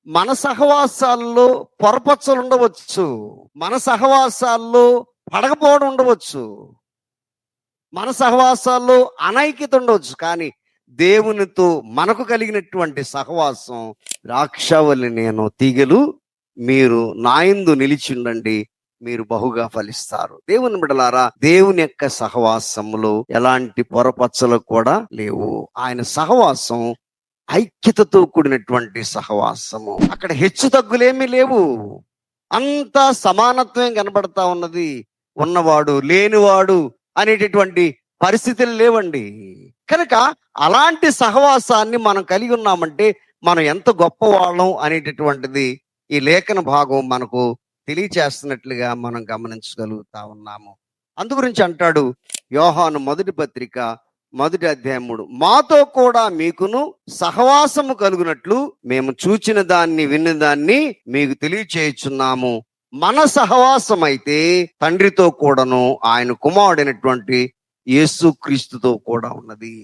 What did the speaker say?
మన సహవాసాల్లో పొరపచ్చలు ఉండవచ్చు. మన సహవాసాల్లో పడకపోవడం ఉండవచ్చు. మన సహవాసాల్లో అనైక్యత ఉండవచ్చు. కానీ దేవునితో మనకు కలిగినటువంటి సహవాసం ద్రాక్షావల్లి నేను తీగలు, మీరు నా యందు నిలిచిండండి, మీరు బహుగా ఫలిస్తారు. దేవుని బిడ్డలారా, దేవుని యొక్క సహవాసములో ఎలాంటి పొరపచ్చలు కూడా లేవు. ఆయన సహవాసం ఐక్యతతో కూడినటువంటి సహవాసము. అక్కడ హెచ్చు తగ్గులేమీ లేవు. అంతా సమానత్వం కనబడతా ఉన్నది. ఉన్నవాడు లేనివాడు అనేటటువంటి పరిస్థితులు లేవండి. కనుక అలాంటి సహవాసాన్ని మనం కలిగి ఉన్నామంటే మనం ఎంత గొప్పవాళ్ళం అనేటటువంటిది ఈ లేఖన భాగం మనకు తెలియచేస్తున్నట్లుగా మనం గమనించగలుగుతా ఉన్నాము. అందుగురించి అంటాడు యోహాను మొదటి పత్రిక 1వ అధ్యాయం 3, మాతో కూడా మీకును సహవాసము కలుగునట్లు మేము చూచిన దాన్ని విన్న దాన్ని మీకు తెలియచేయుచున్నాము. మన సహవాసం అయితే తండ్రితో కూడాను ఆయన కుమారుడైనటువంటి యేసు క్రీస్తుతో కూడా ఉన్నది.